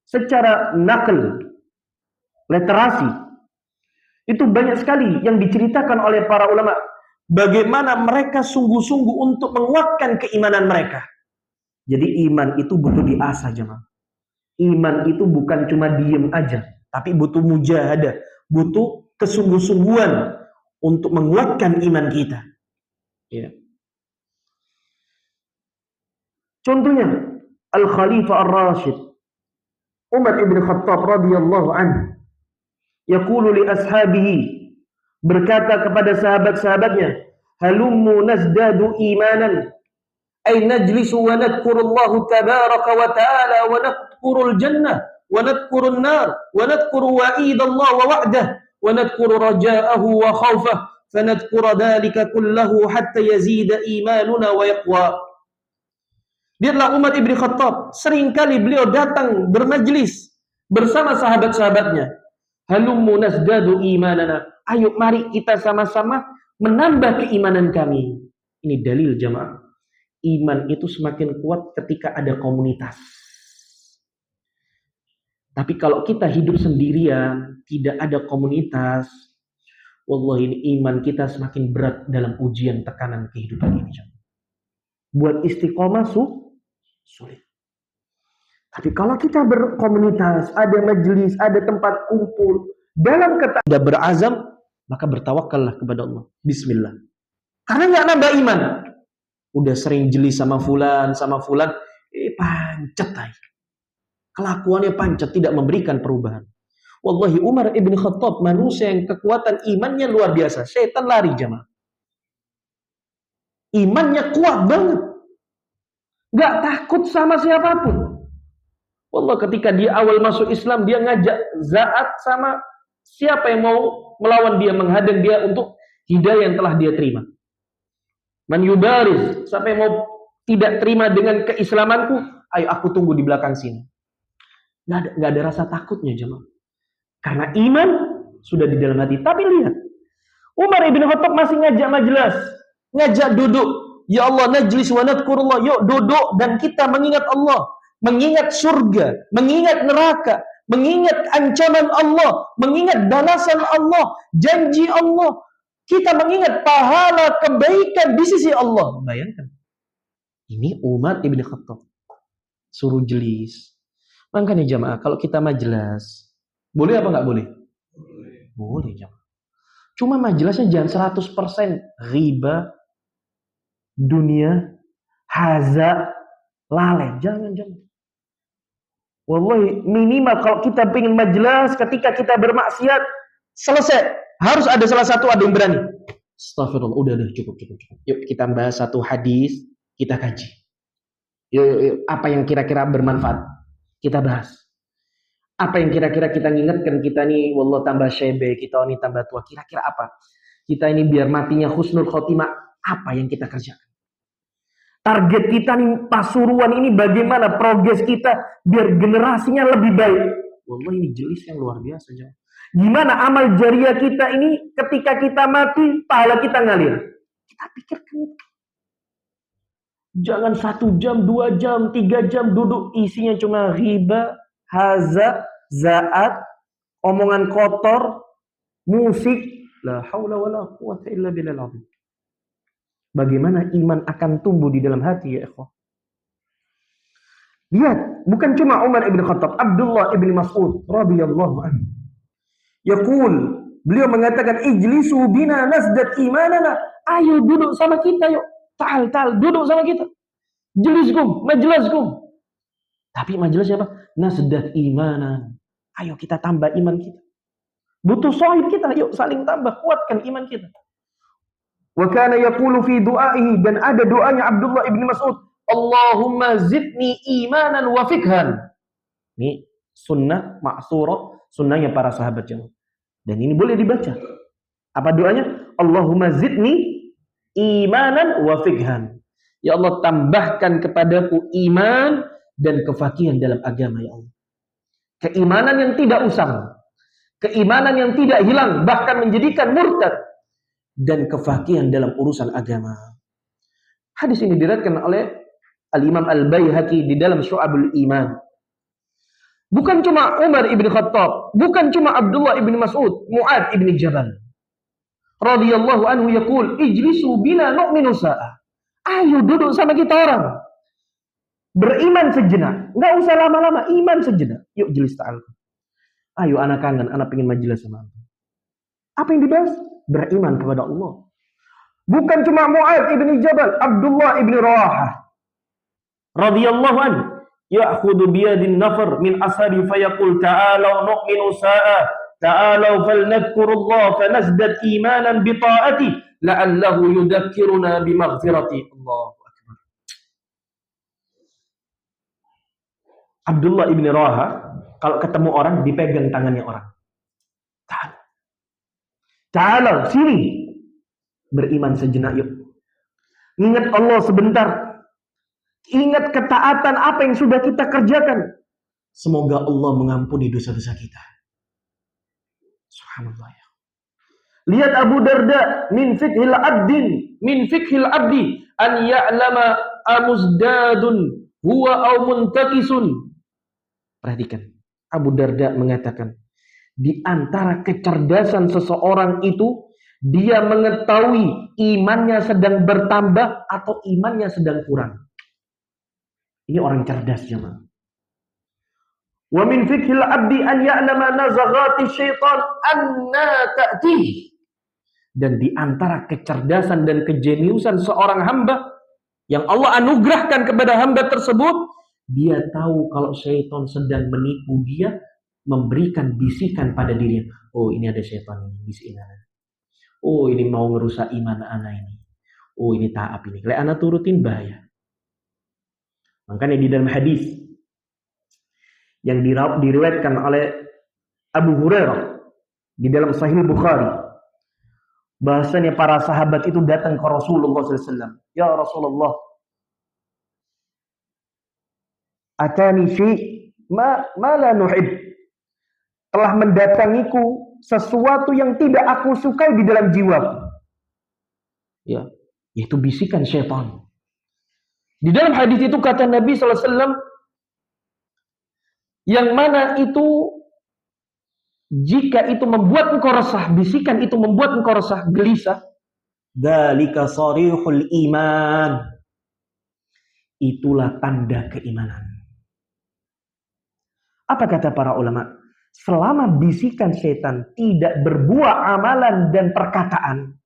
secara nakal, literasi, itu banyak sekali yang diceritakan oleh para ulama, bagaimana mereka sungguh-sungguh untuk menguatkan keimanan mereka. Jadi iman itu butuh diasah, jemaah. Iman itu bukan cuma diem aja, tapi butuh mujahadah, butuh kesungguh-sungguhan untuk menguatkan iman kita. Ya. Contohnya Al-Khalifah Ar-Rashid Umar ibn Khattab radhiyallahu anhu, yaqulu li ashabihi, berkata kepada sahabat-sahabatnya, halummu nazdadu imanan, ay najlisu wa nadhkurullahu tabaraka wa ta'ala wa nadhkurul jannah wa nadhkurun nar wa nadhkuru wa'idallah wa wa'dah wa nadhkuru raja'ahu wa khawfah fa nadhkura dhalika kullahu hatta yazida imanuna wa yaqwa. Lihatlah Umar ibn Khattab, seringkali beliau datang bermajlis bersama sahabat-sahabatnya. Halummu nazdadu imanana, ayo mari kita sama-sama menambah keimanan kami. Ini dalil jamaah, iman itu semakin kuat ketika ada komunitas. Tapi kalau kita hidup sendirian, tidak ada komunitas, wallahi ini iman kita semakin berat dalam ujian tekanan kehidupan ini. Buat istiqomah sulit. Tapi kalau kita berkomunitas, ada majelis, ada tempat kumpul, dalam kata sudah berazam, maka bertawakallah kepada Allah. Bismillah. Karena nggak nambah iman. Udah sering jeli sama fulan, pancet aja. Kelakuannya pancet, tidak memberikan perubahan. Wallahi Umar ibn Khattab, manusia yang kekuatan imannya luar biasa. Setan lari jamaah. Imannya kuat banget. Nggak takut sama siapapun. Wallah, ketika dia awal masuk Islam, dia ngajak zaat sama siapa yang mau melawan dia, menghadang dia untuk hidayah yang telah dia terima. Man yubariz, siapa yang mau tidak terima dengan keislamanku, ayo aku tunggu di belakang sini. Nggak ada rasa takutnya jemaah. Karena iman sudah di dalam hati. Tapi lihat, Umar ibn Khattab masih ngajak majelis, ngajak duduk. Ya Allah, najlis wa nadhkurullah. Yuk duduk dan kita mengingat Allah, mengingat surga, mengingat neraka, mengingat ancaman Allah, mengingat balasan Allah, janji Allah. Kita mengingat pahala kebaikan di sisi Allah. Bayangkan. Ini Umar ibn Khattab suruh jelis. Makanya jamaah, kalau kita majelis, boleh apa nggak boleh? Boleh jamaah. Cuma majelisnya jangan 100% riba, dunia, haza, lalai. Jangan. Wallahi, minimal kalau kita pengen majelis, ketika kita bermaksiat, selesai. Harus ada salah satu, ada yang berani. Astagfirullah, udah cukup. Yuk kita bahas satu hadis, kita kaji. Yuk, apa yang kira-kira bermanfaat? Kita bahas. Apa yang kira-kira kita ngingetkan kita nih, wallah tambah syebe, kita ini tambah tua. Kira-kira apa? Kita ini biar matinya husnul khotimah, apa yang kita kerjakan? Target kita nih Pasuruan ini bagaimana progres kita biar generasinya lebih baik. Wallah ini jelis yang luar biasa. Gimana amal jariah kita ini ketika kita mati, pahala kita ngalir. Kita pikirkan itu. Jangan 1 jam, 2 jam, 3 jam duduk isinya cuma riba, haza, zaat, omongan kotor, musik. La haula wala quwwata illa billahil azim. Bagaimana iman akan tumbuh di dalam hati ya ikhwah. Lihat, bukan cuma Umar ibn Khattab, Abdullah ibn Mas'ud radhiyallahu anhu. Yaqul, beliau mengatakan ijlisu bina nasdat imanana. Ayo duduk sama kita yuk. Ta'al, duduk sama kita. Jeliskum, majeliskum. Tapi majelisnya apa? Nasdat imanan. Ayo kita tambah iman kita. Butuh sahib kita, yuk saling tambah, kuatkan iman kita. Wa kana yaqulu fi du'aihi, dan ada doanya Abdullah ibn Mas'ud, Allahumma zidni imanan wa fikhan. Ini sunnah ma'surah, sunnahnya para sahabat jemaah. Dan ini boleh dibaca. Apa doanya? Allahumma zidni imanan wa fikhan. Ya Allah, tambahkan kepadaku iman dan kefakihan dalam agama ya Allah. Keimanan yang tidak usang, keimanan yang tidak hilang, bahkan menjadikan murtad, dan kefakihan dalam urusan agama. Hadis ini diriwayatkan oleh Al-Imam Al-Baihaqi di dalam Syu'abul Iman. Bukan cuma Umar ibn Khattab, bukan cuma Abdullah ibn Mas'ud, Mu'ad ibn Jabal radhiyallahu anhu yaqul, ijlisu bina nu'minu sa'ah. Ayo duduk sama kita orang. Beriman sejenak. Enggak usah lama-lama, iman sejenak. Yuk jelis ta'al. Ayo anak kangen, anak pengen majelis sama anda. Apa yang dibahas? Beriman kepada Allah. Bukan cuma Mu'ad ibn Jabal, Abdullah ibn Rawahah radhiyallahu anhu ya'khudhu biyadin nafar min ashabi fayaqul ta'alau nu'minu sa'a ta'alau falnadhkurullah fanazdat imanan bi ta'ati la'allahu yudhakkiruna bi maghfirati. Allahu akbar. Abdullah ibn Rawahah kalau ketemu orang dipegang tangannya orang. Ta'alau sini. Beriman sejenak yuk. Ingat Allah sebentar. Ingat ketaatan apa yang sudah kita kerjakan. Semoga Allah mengampuni dosa-dosa kita. Subhanallah ya. Lihat Abu Darda, min fikhil abdi an ya'lama amuzdadun huwa au muntakisun. Perhatikan. Abu Darda mengatakan, di antara kecerdasan seseorang itu, dia mengetahui imannya sedang bertambah atau imannya sedang kurang. Ini orang cerdas jemaah. Wa min fikhil abdi an ya'lama nazaghati syaitan anna ta'tih. Dan di antara kecerdasan dan kejeniusan seorang hamba yang Allah anugerahkan kepada hamba tersebut, dia tahu kalau syaitan sedang menipu dia, memberikan bisikan pada dirinya. Oh, ini ada syaitan ini, bisikin anak. Oh, ini mau ngerusak iman anak ini. Oh, ini taat ini. Lek anak turutin bahaya. Makanya di dalam hadis yang diriwayatkan oleh Abu Hurairah di dalam Sahih Bukhari, bahasanya para sahabat itu datang ke Rasulullah SAW. Ya Rasulullah, atani fi ma la nuhib. Telah mendatangiku sesuatu yang tidak aku sukai di dalam jiwaku. Ya, yaitu bisikan syaitan. Di dalam hadis itu kata Nabi SAW, yang mana itu jika itu membuat engkau resah, bisikan itu membuat engkau resah, gelisah, dzalika sharihul iman. Itulah tanda keimanan. Apa kata para ulama? Selama bisikan setan tidak berbuah amalan dan perkataan,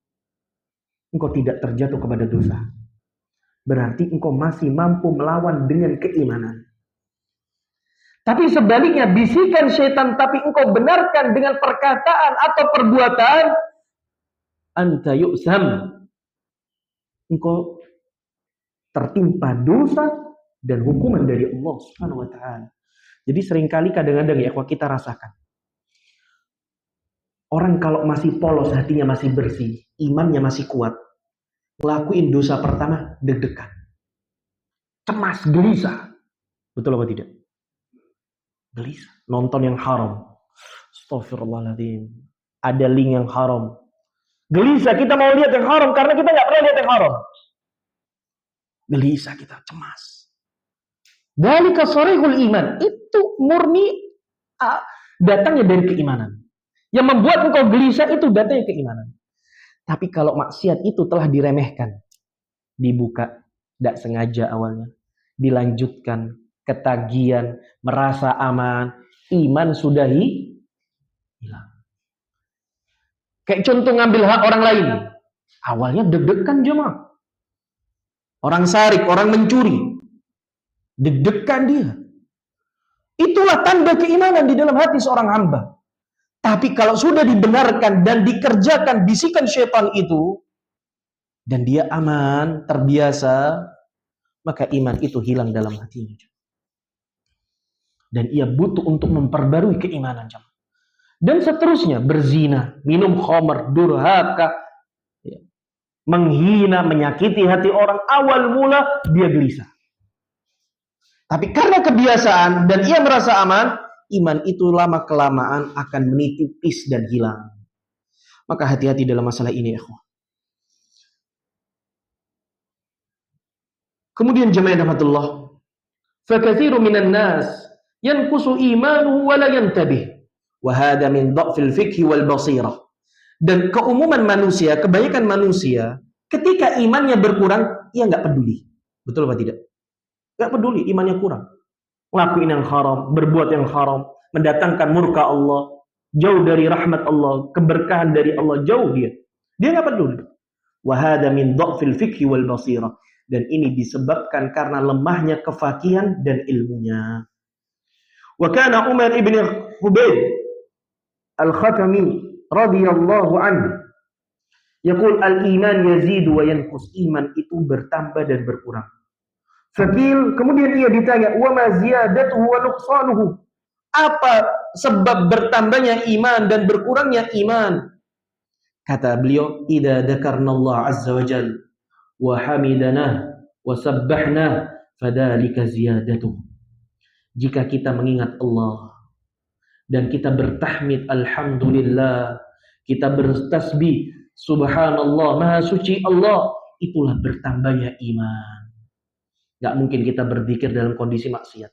engkau tidak terjatuh kepada dosa. Berarti engkau masih mampu melawan dengan keimanan. Tapi sebaliknya, bisikan setan tapi engkau benarkan dengan perkataan atau perbuatan, anta yu'sam. Engkau tertimpa dosa dan hukuman dari Allah Subhanahu wa taala. Jadi seringkali kadang-kadang ya kita rasakan. Orang kalau masih polos, hatinya masih bersih, imannya masih kuat, ngelakuin dosa pertama deg-degan, cemas, gelisah. Betul apa tidak? Gelisah. Nonton yang haram. Astagfirullahaladzim. Ada link yang haram. Gelisah, kita mau lihat yang haram karena kita nggak pernah lihat yang haram. Gelisah kita, cemas. Dzalika sharihul iman. Itu murni datangnya dari keimanan. Yang membuat engkau gelisah itu datangnya keimanan. Tapi kalau maksiat itu telah diremehkan, dibuka, tidak sengaja awalnya, dilanjutkan, ketagihan, merasa aman, iman sudah hilang. Kayak contoh ngambil hak orang lain. Awalnya deg-degan jemaah. Orang sarik, orang mencuri. Deg-degan dia. Itulah tanda keimanan di dalam hati seorang hamba. Tapi kalau sudah dibenarkan dan dikerjakan bisikan syaitan itu, dan dia aman, terbiasa, maka iman itu hilang dalam hatinya. Dan ia butuh untuk memperbarui keimanan. Dan seterusnya, berzina, minum khamr, durhaka, menghina, menyakiti hati orang, awal mula dia gelisah. Tapi karena kebiasaan dan ia merasa aman, iman itu lama-kelamaan akan menipis dan hilang. Maka hati-hati dalam masalah ini, ikhwah. Kemudian jemaah rahmatullah, فَكَثِيرٌ مِنَ النَّاسِ يَنْقُصُ إِيمَانُهُ وَلَا يَنْتَبِهُ وَهَذَا مِنْ ضَعْفِ الْفِقْهِ وَالْبَصِيرَةِ. Dan keumuman manusia, kebanyakan manusia, ketika imannya berkurang, ia nggak peduli. Betul apa tidak? Nggak peduli, imannya kurang. Ngelakuin yang haram, berbuat yang haram, mendatangkan murka Allah, jauh dari rahmat Allah, keberkahan dari Allah, jauh dia. Dia nggak peduli. وَهَذَا مِنْ ضَعْفِ الْفِقْهِ وَالْبَصِيرَةِ. Dan ini disebabkan karena lemahnya kefakihan dan ilmunya. وَكَانَ عُمَرْ ibn Hubayb al-Khatami radhiyallahu anhu yaqul al-iman yazidu wa yanqus. Iman itu bertambah dan berkurang. Fakil, kemudian ia ditanya, wa ma ziyadatuhu wa nuqsanuhu. Apa sebab bertambahnya iman dan berkurangnya iman? Kata beliau, idza dzakarnallah azza wa jalla wa hamidana wa sabbahna fadzalika ziyadatuhu. Jika kita mengingat Allah dan kita bertahmid alhamdulillah, kita bertasbih subhanallah, maha suci Allah, itulah bertambahnya iman. Gak mungkin kita berzikir dalam kondisi maksiat.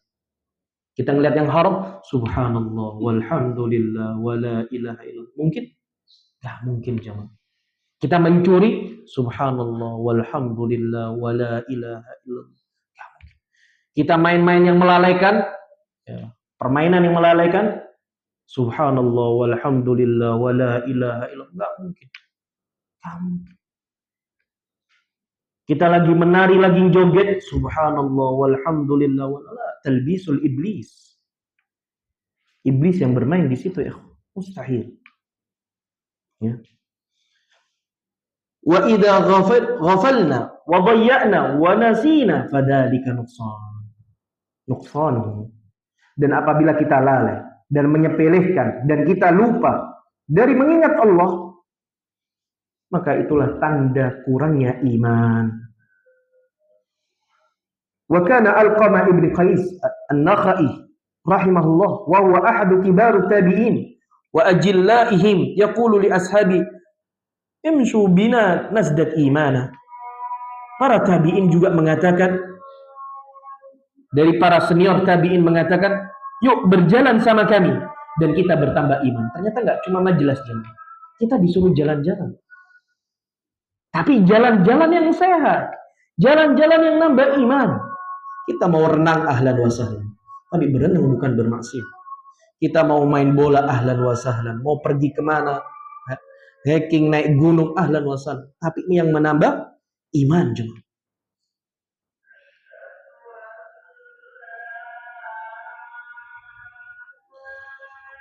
Kita ngelihat yang haram, subhanallah walhamdulillah wala ilaha illallah. Mungkin? Gak mungkin jemaah. Kita mencuri, subhanallah walhamdulillah wala ilaha illallah. Gak mungkin. Kita main-main yang melalaikan, ya, permainan yang melalaikan, subhanallah walhamdulillah wala ilaha illallah. Gak mungkin. Gak mungkin. Kita lagi menari, lagi joget, subhanallah walhamdulillah wala, talbisul iblis. Iblis yang bermain di situ, ya, mustahil. Ya. Wa idza ghafalna wa dhayya'na wa nasina fadzalika nuqsan. nuqsan. Dan apabila kita lalai dan menyepelekan dan kita lupa dari mengingat Allah, maka itulah tanda kurangnya iman. Wa kana Alqamah ibn Qais an-Nakhai rahimahullah wa huwa ahadu kibarut tabi'in wa ajillaihim yaqulu li ashabi imshu bina nasdad imana. Para tabi'in juga mengatakan, dari para senior tabi'in mengatakan, yuk berjalan sama kami dan kita bertambah iman. Ternyata enggak cuma majelis jalan. Kita disuruh jalan-jalan. Tapi jalan-jalan yang sehat, jalan-jalan yang nambah iman. Kita mau renang ahlan wa sahlan, tapi berenang bukan bermaksiat. Kita mau main bola ahlan wa sahlan, mau pergi kemana, hiking naik gunung ahlan wa sahlan, tapi ini yang menambah iman juga.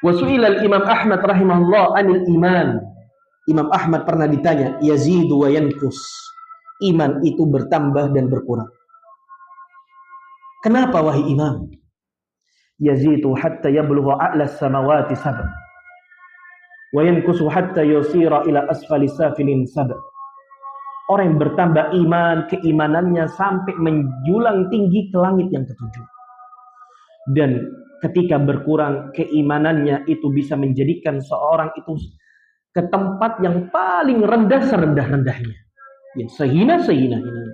Wasu'ila al-Imam Ahmad rahimahullah anil iman. Imam Ahmad pernah ditanya, yazidu wa yanqus. Iman itu bertambah dan berkurang. Kenapa wahai imam? Yazidu hatta yablugha a'la as-samawati sab'a. Wa yanqusu hatta yusira ila asfali safilin sab'a. Orang yang bertambah iman, keimanannya sampai menjulang tinggi ke langit yang ketujuh. Dan ketika berkurang keimanannya itu bisa menjadikan seorang itu ke tempat yang paling rendah serendah-rendahnya. Ya, sehina-sehina-hina.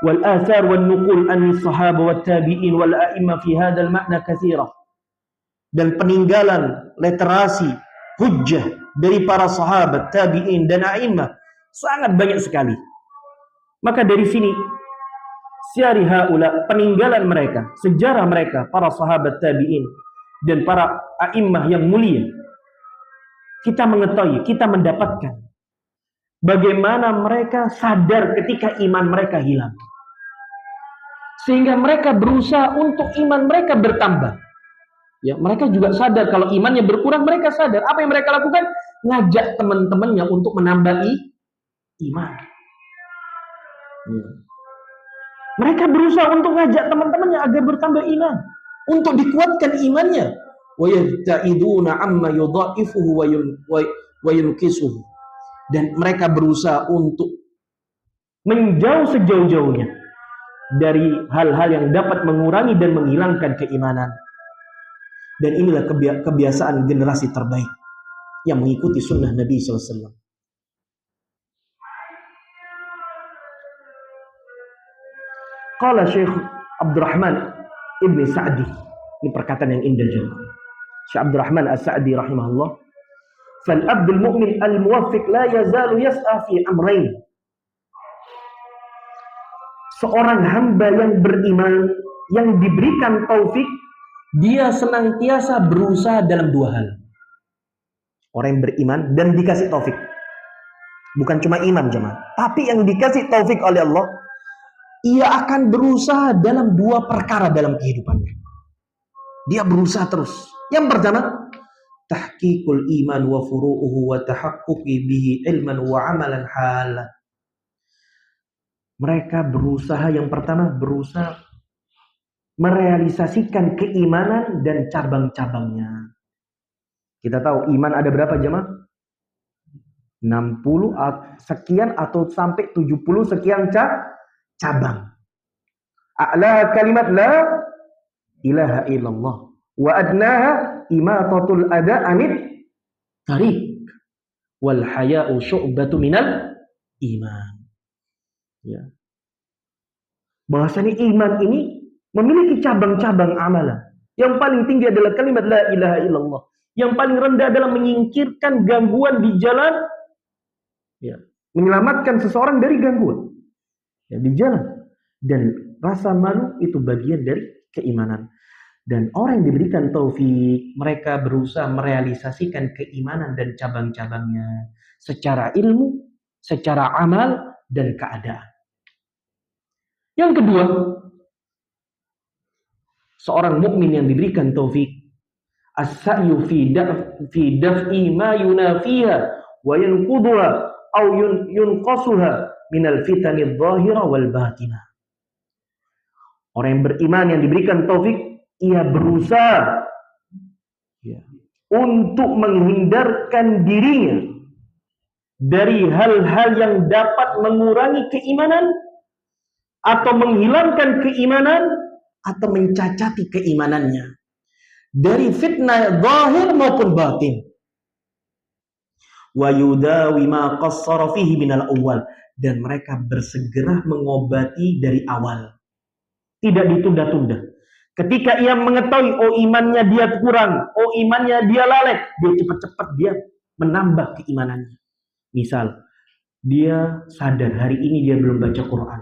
Wal athar wan nuqul an sahaba wat tabi'in wal a'imma fi hadzal ma'na katsira. Dan peninggalan literasi hujjah dari para sahabat, tabi'in dan a'immah sangat banyak sekali. Maka dari sini siari haula, peninggalan mereka, sejarah mereka, para sahabat, tabi'in dan para a'immah yang mulia, kita mengetahui, kita mendapatkan bagaimana mereka sadar ketika iman mereka hilang. Sehingga mereka berusaha untuk iman mereka bertambah. Ya, mereka juga sadar kalau imannya berkurang, mereka sadar. Apa yang mereka lakukan? Ngajak teman-temannya untuk menambah iman. Ya. Mereka berusaha untuk ngajak teman-temannya agar bertambah iman, untuk dikuatkan imannya. Wa yabta'iduna amma yudha'ifuhu wa yunqisuhu. Dan mereka berusaha untuk menjauh sejauh-jauhnya dari hal-hal yang dapat mengurangi dan menghilangkan keimanan. Dan inilah kebiasaan generasi terbaik yang mengikuti sunnah Nabi SAW. Qala Syekh Abdurrahman Ibn Sa'di, ini perkataan yang indah juga. Syekh Abdurrahman As-Sa'di rahimahullah, fal abdul mu'min al-muwaffiq la yazalu yas'a fi amrayn. Seorang hamba yang beriman, yang diberikan taufik, dia senantiasa berusaha dalam dua hal. Orang yang beriman dan dikasih taufik, bukan cuma iman jemaah, tapi yang dikasih taufik oleh Allah, ia akan berusaha dalam dua perkara dalam kehidupannya. Dia berusaha terus. Yang pertama, tahqiqul iman wa furu'uhu wa tahaqquqi bihi ilman wa amalan halan. Mereka berusaha, yang pertama berusaha merealisasikan keimanan dan cabang-cabangnya. Kita tahu iman ada berapa jemaah? 60 sekian atau sampai 70 sekian cabang. A'la kalimat la ilaha illallah wa adnaha imatatul ada anit tariq wal haya'u syu'batu minal iman. Ya. Bahasanya iman ini memiliki cabang-cabang amalan. Yang paling tinggi adalah kalimat la ilaha illallah. Yang paling rendah adalah menyingkirkan gangguan di jalan, ya, menyelamatkan seseorang dari gangguan, ya, di jalan. Dan rasa malu itu bagian dari keimanan. Dan orang yang diberikan taufik, mereka berusaha merealisasikan keimanan dan cabang-cabangnya secara ilmu, secara amal, dan keadaan. Yang kedua, seorang mukmin yang diberikan taufik, as-sa'yu fi daf'i ma yunafiha wa yanquduha aw yunqasuha minal fitanidh dhahira wal batinah. Orang yang beriman yang diberikan taufik, ia berusaha untuk menghindarkan dirinya dari hal-hal yang dapat mengurangi keimanan atau menghilangkan keimanan atau mencacati keimanannya dari fitnah zahir maupun batin. Wa yudawi ma qassara fihi minal awwal, dan mereka bersegera mengobati dari awal. Tidak ditunda-tunda. Ketika ia mengetahui imannya dia kurang, imannya dia lalai, dia cepat-cepat dia menambah keimanannya. Misal, dia sadar hari ini dia belum baca Quran.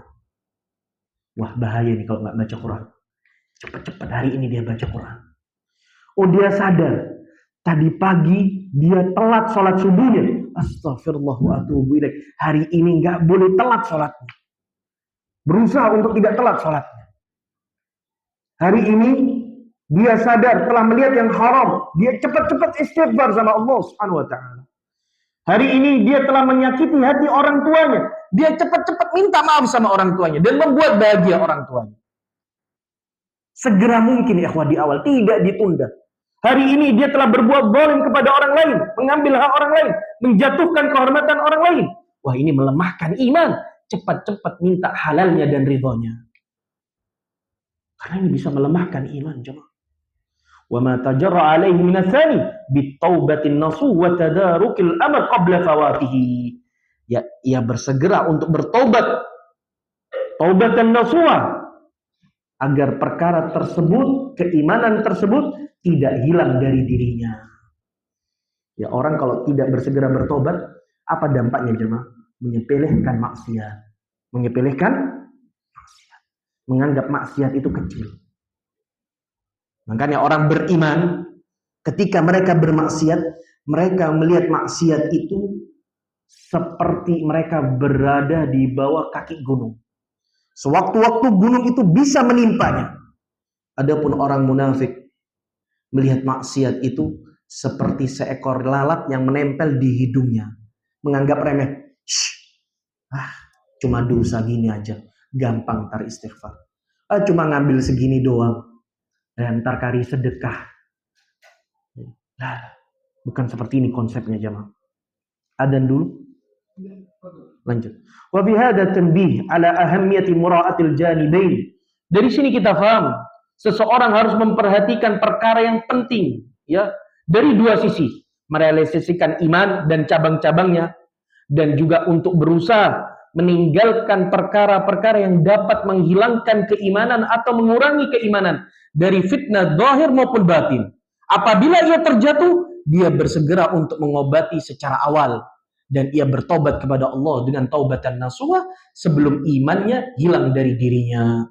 Wah, bahaya nih kalau nggak baca Quran. Cepat-cepat hari ini dia baca Quran. Dia sadar tadi pagi dia telat sholat subuhnya. Astagfirullah wa atubu ilaih. Hari ini nggak boleh telat sholatnya. Berusaha untuk tidak telat sholatnya. Hari ini dia sadar telah melihat yang haram. Dia cepat-cepat istighfar sama Allah Subhanahu wa taala. Hari ini dia telah menyakiti hati orang tuanya. Dia cepat-cepat minta maaf sama orang tuanya dan membuat bahagia orang tuanya. Segera mungkin ikhwah di awal, tidak ditunda. Hari ini dia telah berbuat zalim kepada orang lain, mengambil hak orang lain, menjatuhkan kehormatan orang lain. Wah, ini melemahkan iman. Cepat-cepat minta halalnya dan ridhonya. Karena ini bisa melemahkan iman, jemaah. Wa ma tajarra alaihi minasani bitaubatin nasuh wa tadarukil amr qabla fawatihi. Ya, ia bersegera untuk bertobat. Taubatan nasuha, agar perkara tersebut, keimanan tersebut tidak hilang dari dirinya. Ya, orang kalau tidak bersegera bertobat, apa dampaknya jemaah? Menyepelekan maksiat. Menyepelekan maksiat. Menganggap maksiat itu kecil. Makanya orang beriman, ketika mereka bermaksiat, mereka melihat maksiat itu seperti mereka berada di bawah kaki gunung. Sewaktu-waktu gunung itu bisa menimpanya. Adapun orang munafik melihat maksiat itu seperti seekor lalat yang menempel di hidungnya. Menganggap remeh. Cuma dosa gini aja. Gampang tar istighfar. Cuma ngambil segini doang. Dan ntar kari sedekah. Nah, bukan seperti ini konsepnya jemaah. Adzan dulu. Lanjut. Wa bihadza tanbih ala ahammiyati mura'atil janibain. Dari sini kita paham seseorang harus memperhatikan perkara yang penting, ya, dari dua sisi, merealisasikan iman dan cabang-cabangnya, dan juga untuk berusaha meninggalkan perkara-perkara yang dapat menghilangkan keimanan atau mengurangi keimanan dari fitnah zahir maupun batin. Apabila ia terjatuh, dia bersegera untuk mengobati secara awal dan ia bertobat kepada Allah dengan taubatan nasuha sebelum imannya hilang dari dirinya.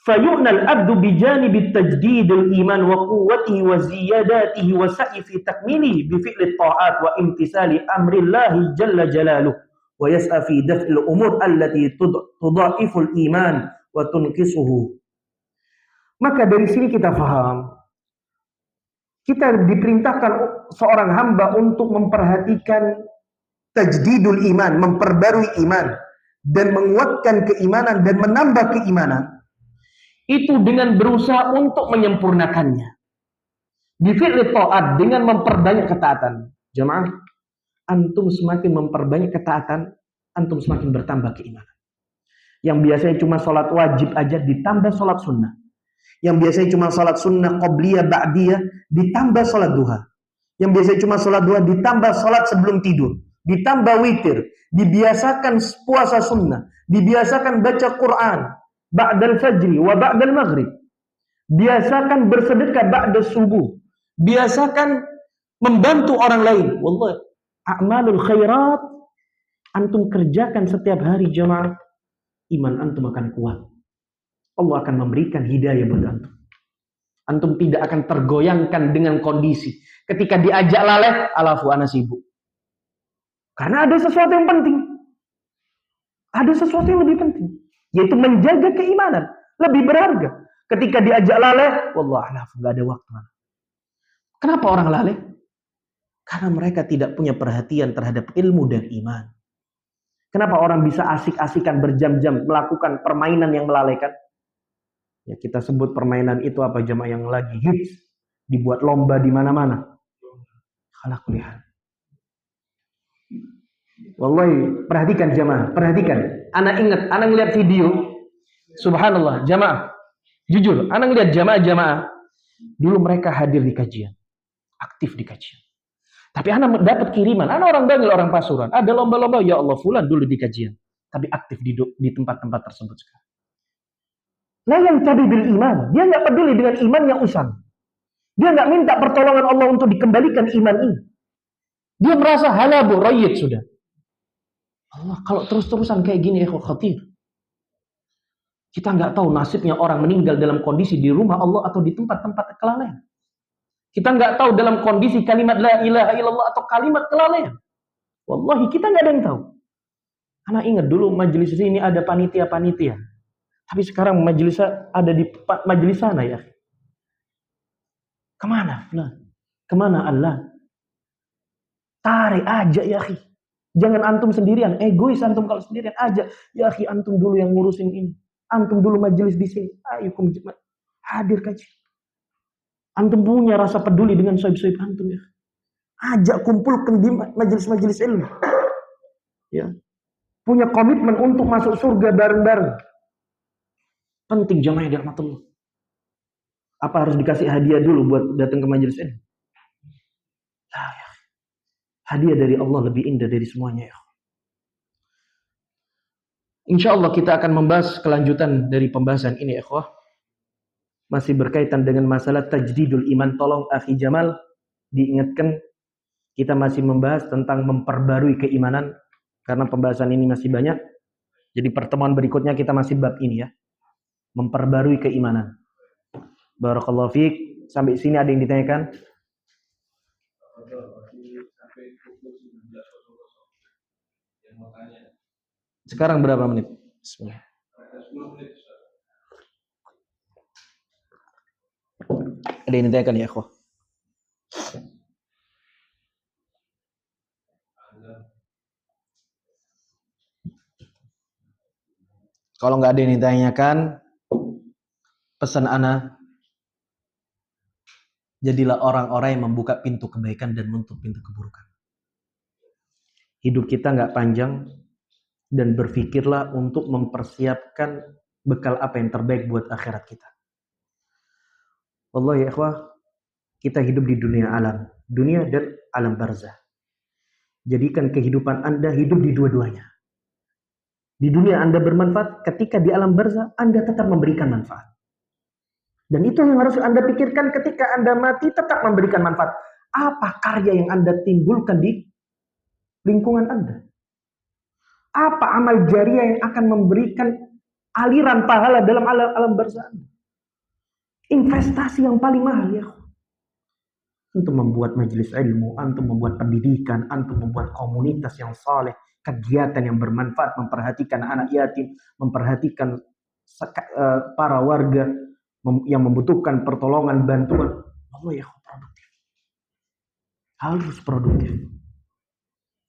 فَيُؤْنَى الْأَبْدُ بِجَانِبِ التَّجْدِيدِ الْإِيمَانِ وَقُوَّتِهِ وَزِيَادَاتِهِ وَسَعْيِ فِي تَكْمِيلِهِ بِفِعْلِ الطَّاعَاتِ وَامْتِثَالِ أَمْرِ اللَّهِ جَلَّ جَلَالُهُ وَيَسْعَى فِي دَفْعِ الْأُمُورِ الَّتِي تُضَاعِفُ الْإِيمَانِ وَتُنْقِصُهُ. Maka dari sini kita faham, kita diperintahkan seorang hamba untuk memperhatikan tajdidul iman, memperbarui iman dan menguatkan keimanan dan menambah keimanan. Itu dengan berusaha untuk menyempurnakannya. Bifi'li ta'at, dengan memperbanyak ketaatan. Jemaah, antum semakin memperbanyak ketaatan, antum semakin bertambah keimanan. Yang biasanya cuma sholat wajib aja ditambah sholat sunnah. Yang biasanya cuma sholat sunnah qobliyah ba'diyah ditambah sholat duha. Yang biasanya cuma sholat duha ditambah sholat sebelum tidur. Ditambah witir. Dibiasakan puasa sunnah. Dibiasakan baca Quran ba'dal fajri wa ba'dal maghrib. Biasakan bersedekah ba'dal subuh. Biasakan membantu orang lain. Wallahi, a'malul khairat antum kerjakan setiap hari jemaah, iman antum akan kuat. Allah akan memberikan hidayah buat antum. Antum tidak akan tergoyangkan dengan kondisi. Ketika diajak laleh, alafu ana sibuk. Karena ada sesuatu yang penting. Ada sesuatu yang lebih penting. Yaitu menjaga keimanan. Lebih berharga. Ketika diajak laleh, wallah alafu, gak ada waktu. Kenapa orang laleh? Karena mereka tidak punya perhatian terhadap ilmu dan iman. Kenapa orang bisa asik-asikan berjam-jam melakukan permainan yang melalaikan? Ya kita sebut permainan itu apa jamaah yang lagi hits, dibuat lomba di mana-mana. Kalau lihat. Wallahi, perhatikan jamaah, perhatikan. Anak ingat, anak ngeliat video. Subhanallah, jamaah. Jujur, anak ngeliat jamaah-jamaah. Dulu mereka hadir di kajian, aktif di kajian. Tapi anak dapat kiriman, anak orang Bangil, orang Pasuruan. Ada lomba-lomba, ya Allah, fulan dulu di kajian. Tapi aktif di tempat-tempat tersebut sekarang. Nah yang tadi bil iman, dia nggak peduli dengan iman yang usang. Dia nggak minta pertolongan Allah untuk dikembalikan iman ini. Dia merasa halabu rayyid sudah. Allah, kalau terus-terusan kayak gini, khatir. Kita nggak tahu nasibnya orang meninggal dalam kondisi di rumah Allah atau di tempat-tempat kelalaian. Kita nggak tahu dalam kondisi kalimat la ilaha illallah atau kalimat kelalaian. Wallahi kita nggak ada yang tahu. Anak ingat dulu majelis ini ada panitia-panitia. Tapi sekarang majelis ada di majelis sana ya. Kemana? Nah, kemana Allah? Tarik aja ya akhi. Jangan antum sendirian, egois antum kalau sendirian aja. Ya akhi, antum dulu yang ngurusin ini. Antum dulu majelis di sini. Ayo hadir kaji. Antum punya rasa peduli dengan sohib-sohib antum ya. Ajak kumpulkan di majelis-majelis ilmu. Ya. Punya komitmen untuk masuk surga bareng-bareng. Penting jamaah di rahmatullah. Apa harus dikasih hadiah dulu buat datang ke majelis ini? Nah, ya. Hadiah dari Allah lebih indah dari semuanya ya. Insya Allah kita akan membahas kelanjutan dari pembahasan ini ikhwah. Masih berkaitan dengan masalah tajdidul iman. Tolong akhi Jamal diingatkan kita masih membahas tentang memperbarui keimanan karena pembahasan ini masih banyak. Jadi pertemuan berikutnya kita masih bab ini ya. Memperbarui keimanan. Barakallahu fiik. Sampai sini ada yang ditanyakan? Sekarang berapa menit? Bismillah. Ada yang ditanyakan ya, ikhwah? Kalau nggak ada yang ditanyakan, pesan ana, jadilah orang-orang yang membuka pintu kebaikan dan menutup pintu keburukan. Hidup kita nggak panjang, dan berpikirlah untuk mempersiapkan bekal apa yang terbaik buat akhirat kita. Wallahi ya ikhwah, kita hidup di dunia alam, dunia dan alam barzah. Jadikan kehidupan Anda hidup di dua-duanya. Di dunia Anda bermanfaat, ketika di alam barzah Anda tetap memberikan manfaat. Dan itu yang harus Anda pikirkan ketika Anda mati, tetap memberikan manfaat. Apa karya yang Anda timbulkan di lingkungan Anda? Apa amal jariah yang akan memberikan aliran pahala dalam alam barzah Anda? Investasi yang paling mahal ya. Untuk membuat majelis ilmu, antum membuat pendidikan, antum membuat komunitas yang saleh, kegiatan yang bermanfaat, memperhatikan anak yatim, memperhatikan para warga yang membutuhkan pertolongan, bantuan. Allah ya produktif. Harus produktif.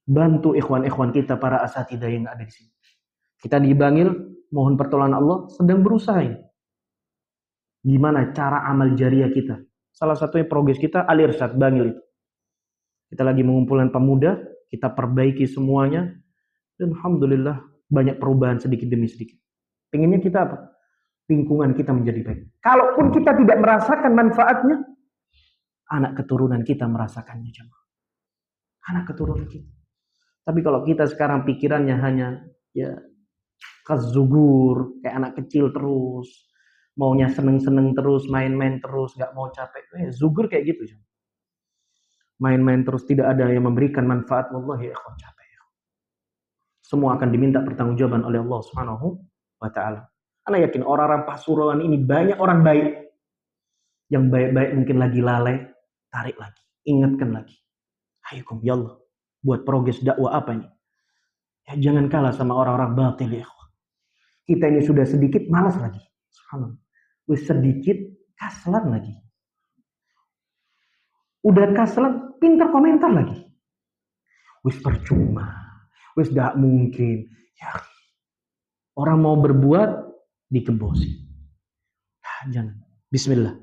Bantu ikhwan-ikhwan kita para asatidah yang ada di sini. Kita di Bangil mohon pertolongan Allah, sedang berusaha ini. Gimana cara amal jariah kita? Salah satunya progres kita Al-Irsyad Bangil itu. Kita lagi mengumpulkan pemuda, kita perbaiki semuanya, dan alhamdulillah banyak perubahan sedikit demi sedikit. Pengennya kita apa? Lingkungan kita menjadi baik. Kalaupun kita tidak merasakan manfaatnya, anak keturunan kita merasakannya jemaah. Anak keturunan kita. Tapi kalau kita sekarang pikirannya hanya ya kazugur, kayak anak kecil terus, maunya seneng-seneng terus, main-main terus, gak mau capek. Zugur kayak gitu. Main-main terus, tidak ada yang memberikan manfaat. Wallahi ya capek. Semua akan diminta pertanggungjawaban oleh Allah Subhanahu wa ta'ala. Ana yakin orang-orang Pasuruan ini banyak orang baik. Yang baik-baik mungkin lagi lalai, tarik lagi, ingatkan lagi. Hayukum ya Allah, buat progres dakwah apa ini? Ya, jangan kalah sama orang-orang batil ya. Kita ini sudah sedikit malas lagi. Subhanallah. Wis sedikit kaslan lagi. Udah kaslan, pintar komentar lagi. Wis percuma. Wis dak mungkin. Ya, orang mau berbuat dikebosi. Jangan. Bismillah.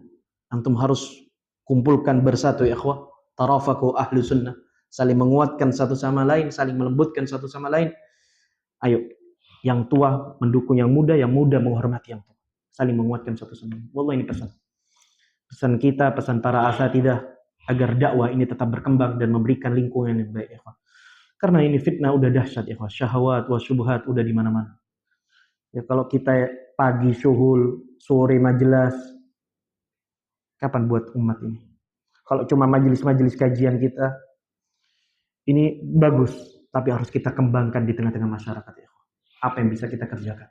Antum harus kumpulkan bersatu ya akhwah. Tarafaku ahlu sunnah. Saling menguatkan satu sama lain, saling melembutkan satu sama lain. Ayo, yang tua mendukung yang muda menghormati yang tua. Saling menguatkan satu sama lain. Wallah ini pesan. Pesan kita, pesan para asatidah agar dakwah ini tetap berkembang dan memberikan lingkungan yang baik ya akhwah. Karena ini fitnah udah dahsyat ya akhwah. Syahwat wa syubhat udah di mana-mana. Ya kalau kita pagi syuhul, sore majelis, kapan buat umat ini? Kalau cuma majelis-majelis kajian kita, ini bagus, tapi harus kita kembangkan di tengah-tengah masyarakat ya. Apa yang bisa kita kerjakan?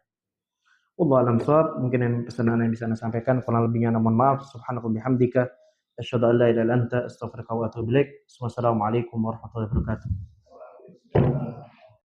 Allah alam shawab, mungkin yang pesanan yang bisa saya sampaikan, kurang lebihnya mohon maaf. Subhanallahi bihamdika, asyhadu an la ilaha illa anta, astaghfiruka wa atubu ilaik. Wassalamualaikum warahmatullahi wabarakatuh.